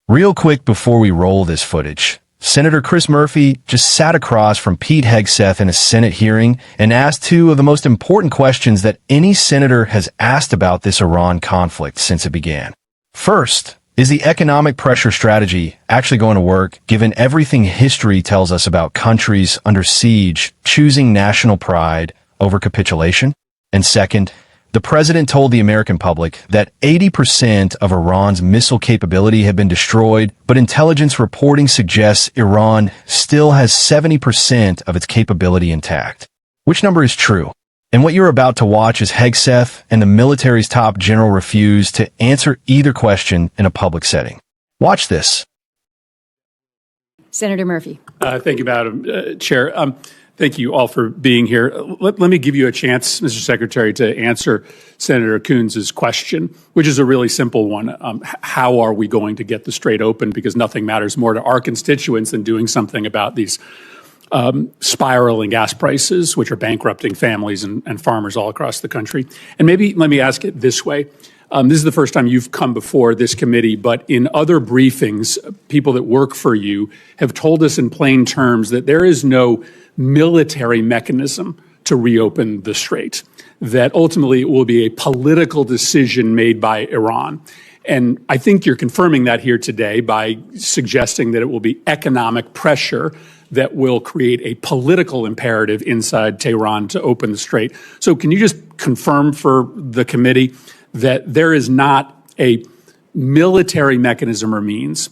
Real quick before we roll this footage, Senator Chris Murphy just sat across from Pete Hegseth in a Senate hearing and asked two of the most important questions that any senator has asked about this Iran conflict since it began. First, is the economic pressure strategy actually going to work, given everything history tells us about countries under siege choosing national pride over capitulation? And second, the president told the American public that 80% of Iran's missile capability had been destroyed, but intelligence reporting suggests Iran still has 70% of its capability intact. Which number is true? And what you're about to watch is Hegseth and the military's top general refuse to answer either question in a public setting. Watch this. Senator Murphy. Thank you, Madam Chair. Thank you all for being here. Let me give you a chance, Mr. Secretary, to answer Senator Coons's question, which is a really simple one. How are we going to get the Strait open? Because nothing matters more to our constituents than doing something about these spiraling gas prices, which are bankrupting families and farmers all across the country. And maybe let me ask it this way. This is the first time you've come before this committee, but in other briefings, people that work for you have told us in plain terms that there is no military mechanism to reopen the Strait, that ultimately it will be a political decision made by Iran. And I think you're confirming that here today by suggesting that it will be economic pressure that will create a political imperative inside Tehran to open the Strait. So can you just confirm for the committee that there is not a military mechanism or means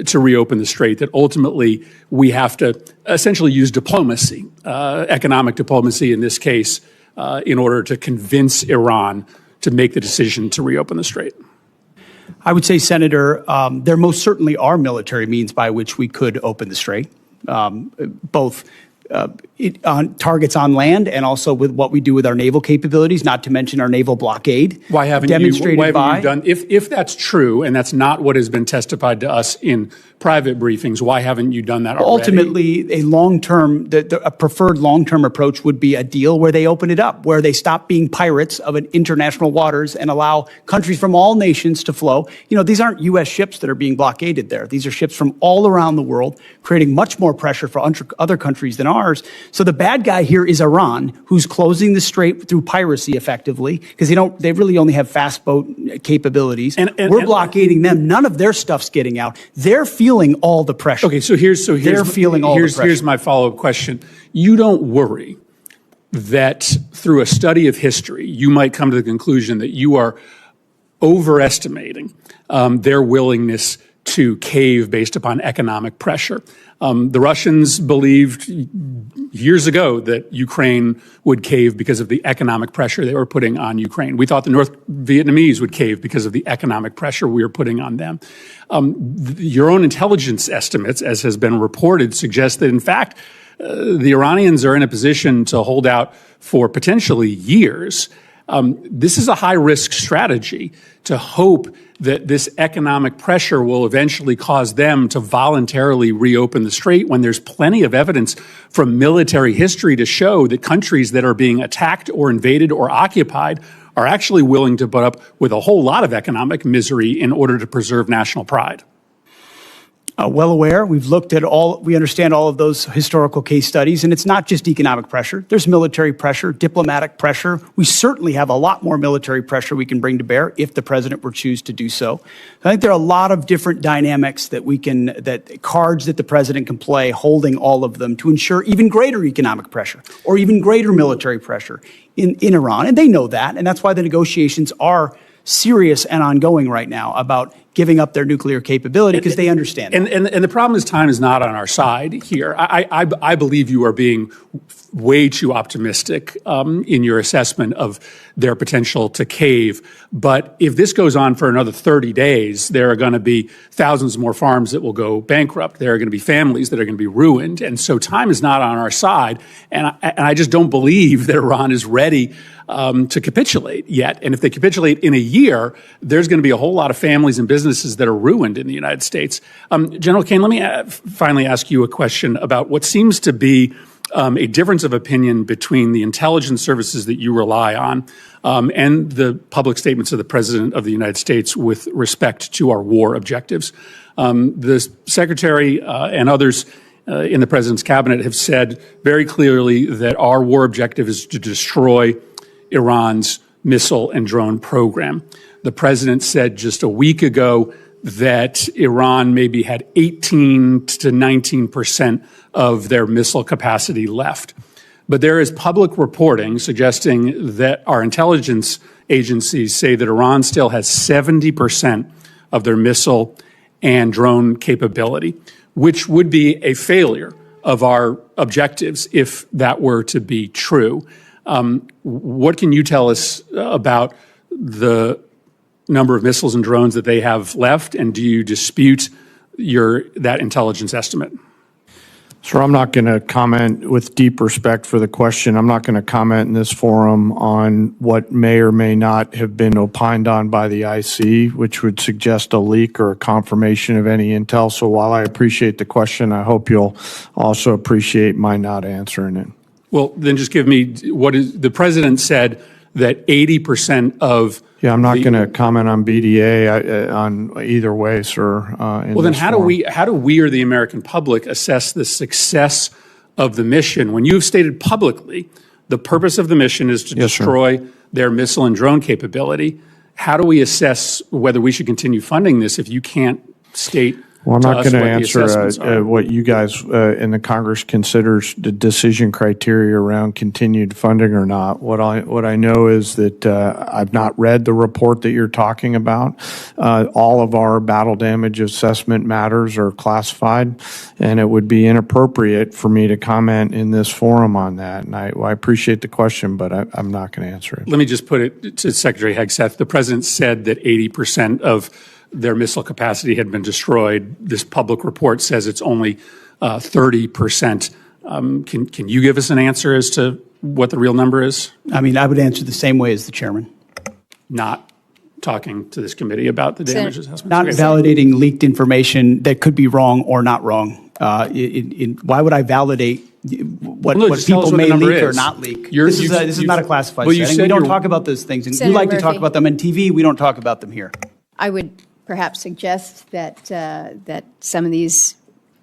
to reopen the Strait, that ultimately we have to essentially use diplomacy, economic diplomacy in this case, in order to convince Iran to make the decision to reopen the Strait? I would say, Senator, there most certainly are military means by which we could open the Strait, both on targets on land and also with what we do with our naval capabilities, not to mention our naval blockade. Why haven't you done, if that's true, and that's not what has been testified to us in private briefings, why haven't you done that already? Ultimately, a preferred long-term approach would be a deal where they open it up, where they stop being pirates of international waters and allow countries from all nations to flow. You know, these aren't U.S. ships that are being blockaded there. These are ships from all around the world, creating much more pressure for other countries than ours. So the bad guy here is Iran, who's closing the Strait through piracy effectively, because they really only have fast boat capabilities. And we're blockading them. None of their stuff's getting out. They're feeling all the pressure. Okay, here's my follow-up question. You don't worry that through a study of history, you might come to the conclusion that you are overestimating their willingness to cave based upon economic pressure. The Russians believed years ago that Ukraine would cave because of the economic pressure they were putting on Ukraine. We thought the North Vietnamese would cave because of the economic pressure we were putting on them. Your own intelligence estimates, as has been reported, suggest that, in fact, the Iranians are in a position to hold out for potentially years. This is a high-risk strategy to hope that this economic pressure will eventually cause them to voluntarily reopen the Strait when there's plenty of evidence from military history to show that countries that are being attacked or invaded or occupied are actually willing to put up with a whole lot of economic misery in order to preserve national pride. Well aware. We understand all of those historical case studies, and it's not just economic pressure. There's military pressure, diplomatic pressure. We certainly have a lot more military pressure we can bring to bear if the president were to choose to do so. I think there are a lot of different dynamics cards that the president can play, holding all of them to ensure even greater economic pressure or even greater military pressure in Iran. And they know that, and that's why the negotiations are serious and ongoing right now about giving up their nuclear capability, because they understand. And the problem is time is not on our side here. I believe you are being way too optimistic in your assessment of their potential to cave. But if this goes on for another 30 days, there are going to be thousands more farms that will go bankrupt. There are going to be families that are going to be ruined. And so time is not on our side. And I just don't believe that Iran is ready to capitulate yet. And if they capitulate in a year, there's going to be a whole lot of families and businesses that are ruined in the United States. General Kane, let me finally ask you a question about what seems to be a difference of opinion between the intelligence services that you rely on and the public statements of the President of the United States with respect to our war objectives. The secretary and others in the president's cabinet have said very clearly that our war objective is to destroy Iran's missile and drone program. The president said just a week ago that Iran maybe had 18 to 19% of their missile capacity left. But there is public reporting suggesting that our intelligence agencies say that Iran still has 70% of their missile and drone capability, which would be a failure of our objectives if that were to be true. What can you tell us about the number of missiles and drones that they have left, and do you dispute that intelligence estimate? Sir, I'm not going to comment, with deep respect for the question, I'm not going to comment in this forum on what may or may not have been opined on by the IC, which would suggest a leak or a confirmation of any intel. So while I appreciate the question, I hope you'll also appreciate my not answering it. Well, then just give me the president said that 80% of Yeah, I'm not going to comment on BDA on either way, sir. Well, then how do we or the American public assess the success of the mission when you've stated publicly the purpose of the mission is to destroy their missile and drone capability? How do we assess whether we should continue funding this if you can't state? Well, I'm not going to answer what you guys in the Congress considers the decision criteria around continued funding or not. What I know is that I've not read the report that you're talking about. All of our battle damage assessment matters are classified, and it would be inappropriate for me to comment in this forum on that. And I appreciate the question, but I'm not going to answer it. Let me just put it to Secretary Hegseth. The president said that 80% of their missile capacity had been destroyed. This public report says it's only 30%. Can you give us an answer as to what the real number is? I mean, I would answer the same way as the chairman. Not talking to this committee about the damage assessment? Not validating leaked information that could be wrong or not wrong. Why would I validate what people may leak or not leak? This is not a classified setting. We don't talk about those things. And you like to talk about them on TV. We don't talk about them here. I would perhaps suggest that that some of these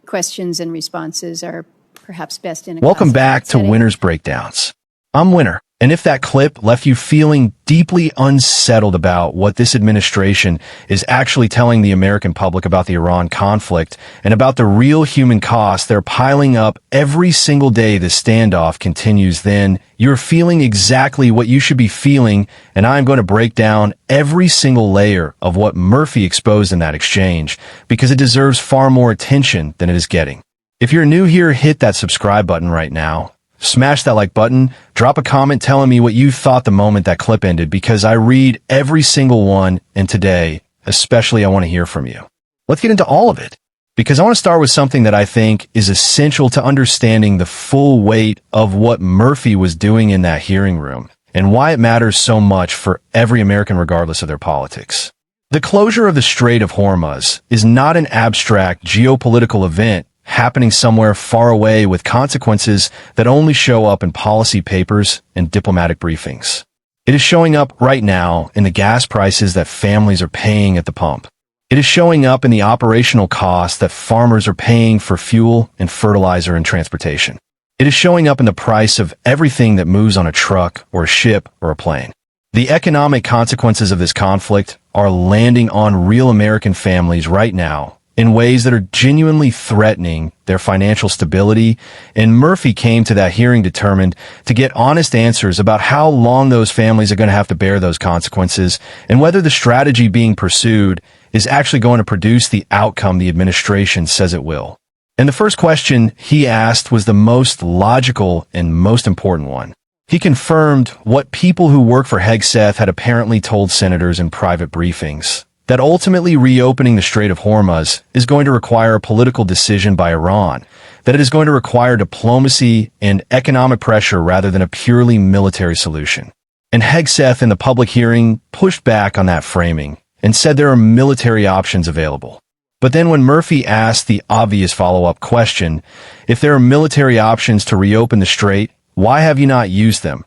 questions and responses are perhaps best in a Welcome back to setting. Winner's Breakdowns. I'm Winner. And if that clip left you feeling deeply unsettled about what this administration is actually telling the American public about the Iran conflict and about the real human costs they're piling up every single day this standoff continues, then you're feeling exactly what you should be feeling, and I'm going to break down every single layer of what Murphy exposed in that exchange, because it deserves far more attention than it is getting. If you're new here, hit that subscribe button right now. Smash that like button, drop a comment telling me what you thought the moment that clip ended, because I read every single one, and today, especially, I want to hear from you. Let's get into all of it, because I want to start with something that I think is essential to understanding the full weight of what Murphy was doing in that hearing room, and why it matters so much for every American regardless of their politics. The closure of the Strait of Hormuz is not an abstract geopolitical event happening somewhere far away with consequences that only show up in policy papers and diplomatic briefings. It is showing up right now in the gas prices that families are paying at the pump. It is showing up in the operational costs that farmers are paying for fuel and fertilizer and transportation. It is showing up in the price of everything that moves on a truck or a ship or a plane. The economic consequences of this conflict are landing on real American families right now in ways that are genuinely threatening their financial stability, and Murphy came to that hearing determined to get honest answers about how long those families are going to have to bear those consequences, and whether the strategy being pursued is actually going to produce the outcome the administration says it will. And the first question he asked was the most logical and most important one. He confirmed what people who work for Hegseth had apparently told senators in private briefings, that ultimately reopening the Strait of Hormuz is going to require a political decision by Iran, that it is going to require diplomacy and economic pressure rather than a purely military solution. And Hegseth in the public hearing pushed back on that framing and said there are military options available. But then when Murphy asked the obvious follow-up question, if there are military options to reopen the strait, why have you not used them?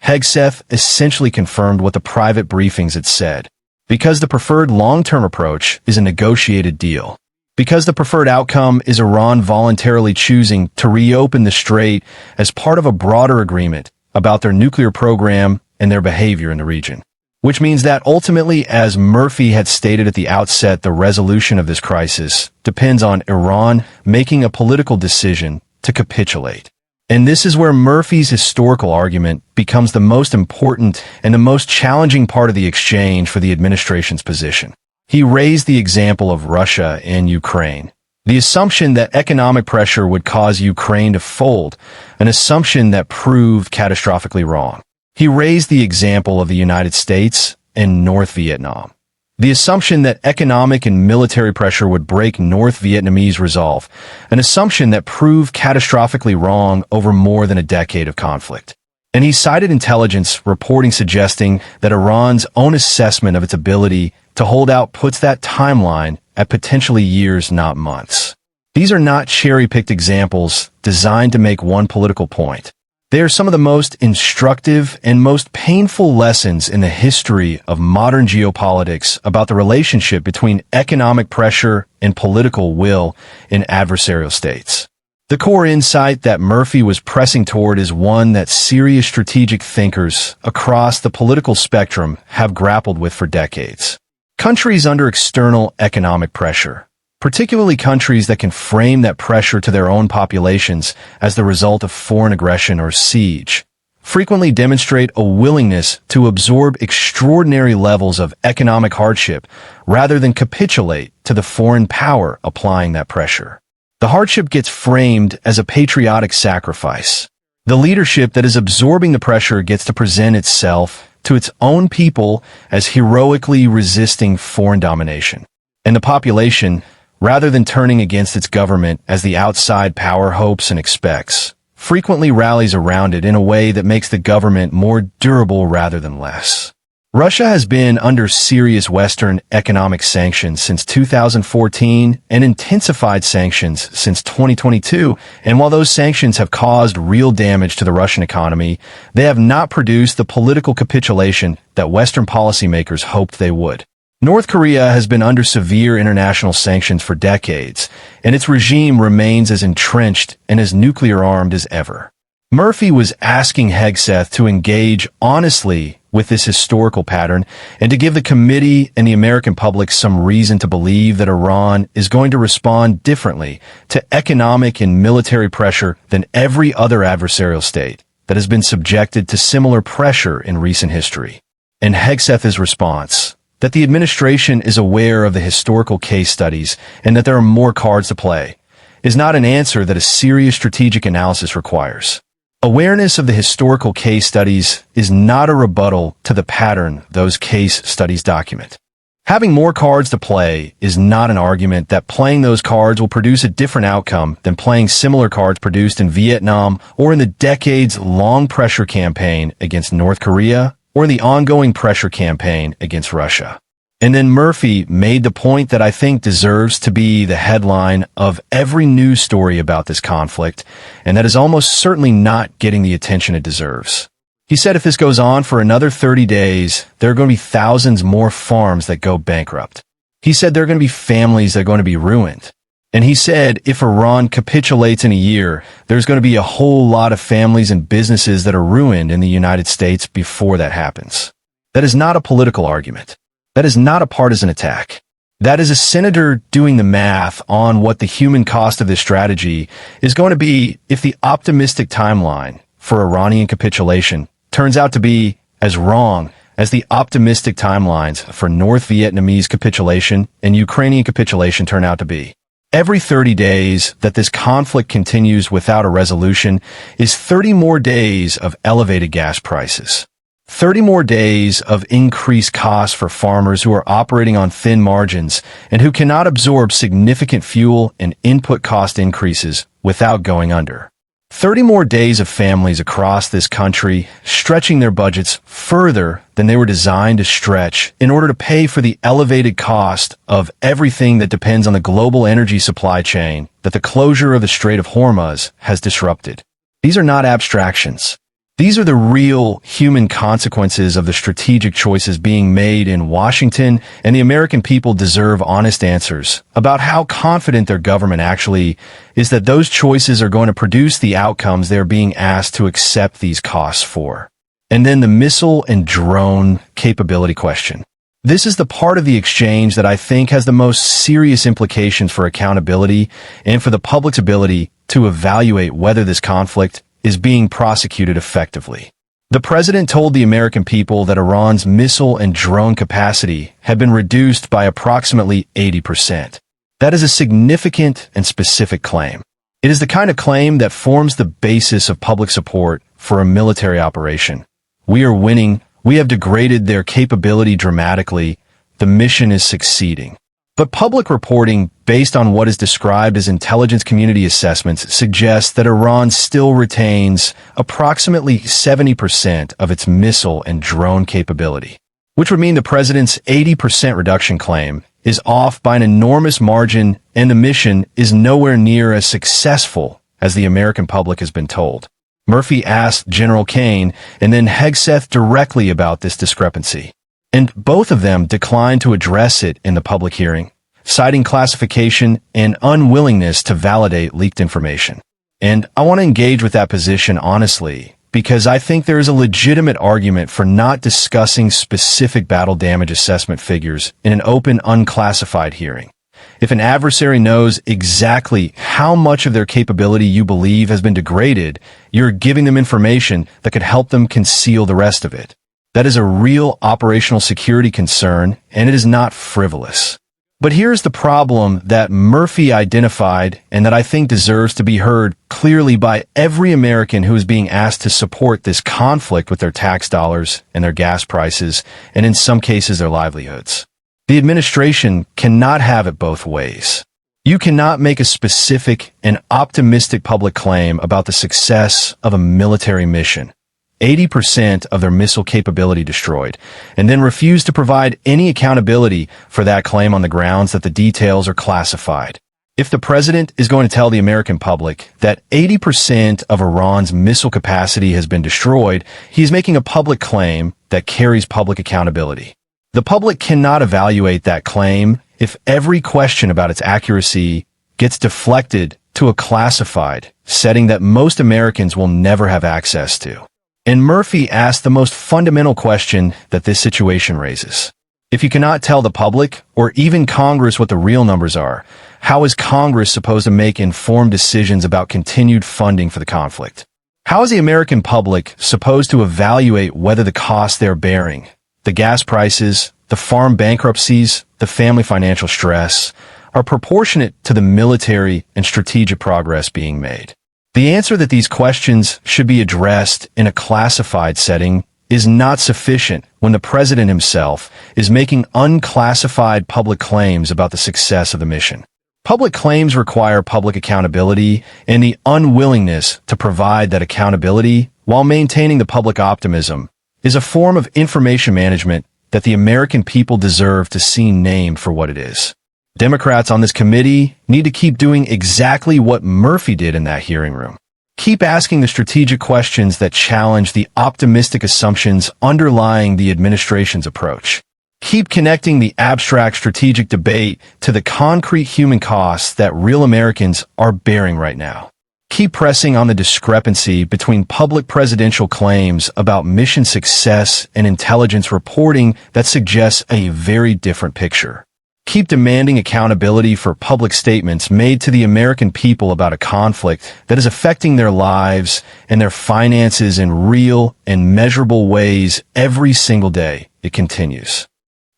Hegseth essentially confirmed what the private briefings had said, because the preferred long-term approach is a negotiated deal. Because the preferred outcome is Iran voluntarily choosing to reopen the strait as part of a broader agreement about their nuclear program and their behavior in the region. Which means that ultimately, as Murphy had stated at the outset, the resolution of this crisis depends on Iran making a political decision to capitulate. And this is where Murphy's historical argument becomes the most important and the most challenging part of the exchange for the administration's position. He raised the example of Russia and Ukraine. The assumption that economic pressure would cause Ukraine to fold, an assumption that proved catastrophically wrong. He raised the example of the United States and North Vietnam. The assumption that economic and military pressure would break North Vietnamese resolve, an assumption that proved catastrophically wrong over more than a decade of conflict. And he cited intelligence reporting suggesting that Iran's own assessment of its ability to hold out puts that timeline at potentially years, not months. These are not cherry-picked examples designed to make one political point. They are some of the most instructive and most painful lessons in the history of modern geopolitics about the relationship between economic pressure and political will in adversarial states. The core insight that Murphy was pressing toward is one that serious strategic thinkers across the political spectrum have grappled with for decades. Countries under external economic pressure, particularly countries that can frame that pressure to their own populations as the result of foreign aggression or siege, frequently demonstrate a willingness to absorb extraordinary levels of economic hardship rather than capitulate to the foreign power applying that pressure. The hardship gets framed as a patriotic sacrifice. The leadership that is absorbing the pressure gets to present itself to its own people as heroically resisting foreign domination. And the population, rather than turning against its government as the outside power hopes and expects, frequently rallies around it in a way that makes the government more durable rather than less. Russia has been under serious Western economic sanctions since 2014 and intensified sanctions since 2022. And while those sanctions have caused real damage to the Russian economy, they have not produced the political capitulation that Western policymakers hoped they would. North Korea has been under severe international sanctions for decades, and its regime remains as entrenched and as nuclear-armed as ever. Murphy was asking Hegseth to engage honestly with this historical pattern and to give the committee and the American public some reason to believe that Iran is going to respond differently to economic and military pressure than every other adversarial state that has been subjected to similar pressure in recent history. And Hegseth's response, that the administration is aware of the historical case studies and that there are more cards to play, is not an answer that a serious strategic analysis requires. Awareness of the historical case studies is not a rebuttal to the pattern those case studies document. Having more cards to play is not an argument that playing those cards will produce a different outcome than playing similar cards produced in Vietnam or in the decades-long pressure campaign against North Korea or in the ongoing pressure campaign against Russia. And then Murphy made the point that I think deserves to be the headline of every news story about this conflict, and that is almost certainly not getting the attention it deserves. He said if this goes on for another 30 days, there are going to be thousands more farms that go bankrupt. He said there are going to be families that are going to be ruined. And he said if Iran capitulates in a year, there's going to be a whole lot of families and businesses that are ruined in the United States before that happens. That is not a political argument. That is not a partisan attack. That is a senator doing the math on what the human cost of this strategy is going to be if the optimistic timeline for Iranian capitulation turns out to be as wrong as the optimistic timelines for North Vietnamese capitulation and Ukrainian capitulation turn out to be. Every 30 days that this conflict continues without a resolution is 30 more days of elevated gas prices. 30 more days of increased costs for farmers who are operating on thin margins and who cannot absorb significant fuel and input cost increases without going under. 30 more days of families across this country stretching their budgets further than they were designed to stretch in order to pay for the elevated cost of everything that depends on the global energy supply chain that the closure of the Strait of Hormuz has disrupted. These are not abstractions. These are the real human consequences of the strategic choices being made in Washington, and the American people deserve honest answers about how confident their government actually is that those choices are going to produce the outcomes they're being asked to accept these costs for. And then the missile and drone capability question. This is the part of the exchange that I think has the most serious implications for accountability and for the public's ability to evaluate whether this conflict is being prosecuted effectively. The president told the American people that Iran's missile and drone capacity had been reduced by approximately 80%. That is a significant and specific claim. It is the kind of claim that forms the basis of public support for a military operation. We are winning. We have degraded their capability dramatically. The mission is succeeding. But public reporting, based on what is described as intelligence community assessments, suggests that Iran still retains approximately 70% of its missile and drone capability, which would mean the president's 80% reduction claim is off by an enormous margin, and the mission is nowhere near as successful as the American public has been told. Murphy asked General Kane and then Hegseth directly about this discrepancy, and both of them declined to address it in the public hearing, citing classification and unwillingness to validate leaked information. And I want to engage with that position honestly, because I think there is a legitimate argument for not discussing specific battle damage assessment figures in an open, unclassified hearing. If an adversary knows exactly how much of their capability you believe has been degraded, you're giving them information that could help them conceal the rest of it. That is a real operational security concern, and it is not frivolous. But here's the problem that Murphy identified and that I think deserves to be heard clearly by every American who is being asked to support this conflict with their tax dollars and their gas prices, and in some cases their livelihoods. The administration cannot have it both ways. You cannot make a specific and optimistic public claim about the success of a military mission, 80% of their missile capability destroyed, and then refuse to provide any accountability for that claim on the grounds that the details are classified. If the president is going to tell the American public that 80% of Iran's missile capacity has been destroyed, he is making a public claim that carries public accountability. The public cannot evaluate that claim if every question about its accuracy gets deflected to a classified setting that most Americans will never have access to. And Murphy asked the most fundamental question that this situation raises. If you cannot tell the public or even Congress what the real numbers are, how is Congress supposed to make informed decisions about continued funding for the conflict? How is the American public supposed to evaluate whether the costs they're bearing, the gas prices, the farm bankruptcies, the family financial stress, are proportionate to the military and strategic progress being made? The answer that these questions should be addressed in a classified setting is not sufficient when the president himself is making unclassified public claims about the success of the mission. Public claims require public accountability, and the unwillingness to provide that accountability while maintaining the public optimism is a form of information management that the American people deserve to see named for what it is. Democrats on this committee need to keep doing exactly what Murphy did in that hearing room. Keep asking the strategic questions that challenge the optimistic assumptions underlying the administration's approach. Keep connecting the abstract strategic debate to the concrete human costs that real Americans are bearing right now. Keep pressing on the discrepancy between public presidential claims about mission success and intelligence reporting that suggests a very different picture. Keep demanding accountability for public statements made to the American people about a conflict that is affecting their lives and their finances in real and measurable ways every single day it continues.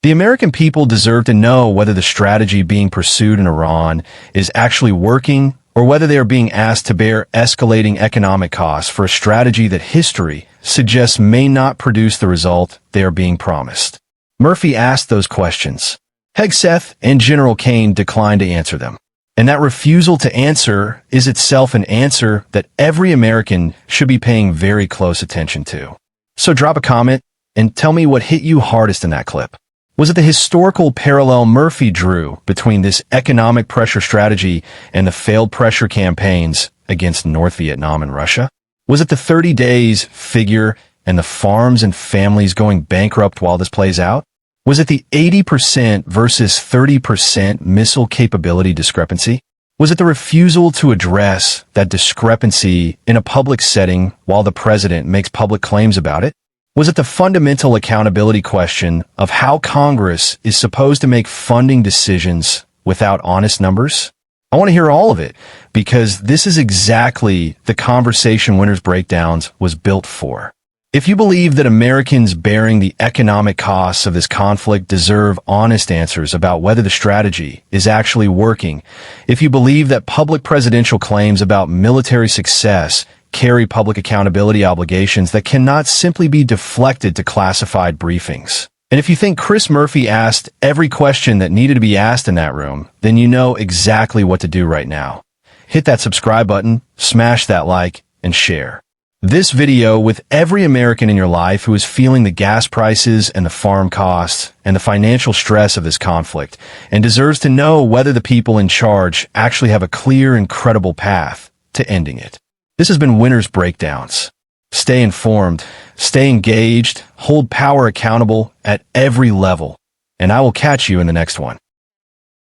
The American people deserve to know whether the strategy being pursued in Iran is actually working or whether they are being asked to bear escalating economic costs for a strategy that history suggests may not produce the result they are being promised. Murphy asked those questions. Hegseth and General Kane declined to answer them. And that refusal to answer is itself an answer that every American should be paying very close attention to. So drop a comment and tell me what hit you hardest in that clip. Was it the historical parallel Murphy drew between this economic pressure strategy and the failed pressure campaigns against North Vietnam and Russia? Was it the 30 days figure and the farms and families going bankrupt while this plays out? Was it the 80% versus 30% missile capability discrepancy? Was it the refusal to address that discrepancy in a public setting while the president makes public claims about it? Was it the fundamental accountability question of how Congress is supposed to make funding decisions without honest numbers? I want to hear all of it, because this is exactly the conversation Winners Breakdowns was built for. If you believe that Americans bearing the economic costs of this conflict deserve honest answers about whether the strategy is actually working, if you believe that public presidential claims about military success carry public accountability obligations that cannot simply be deflected to classified briefings, and if you think Chris Murphy asked every question that needed to be asked in that room, then you know exactly what to do right now. Hit that subscribe button, smash that like, and share this video with every American in your life who is feeling the gas prices and the farm costs and the financial stress of this conflict and deserves to know whether the people in charge actually have a clear and credible path to ending it. This has been Winners Breakdowns. Stay informed, stay engaged, hold power accountable at every level, and I will catch you in the next one.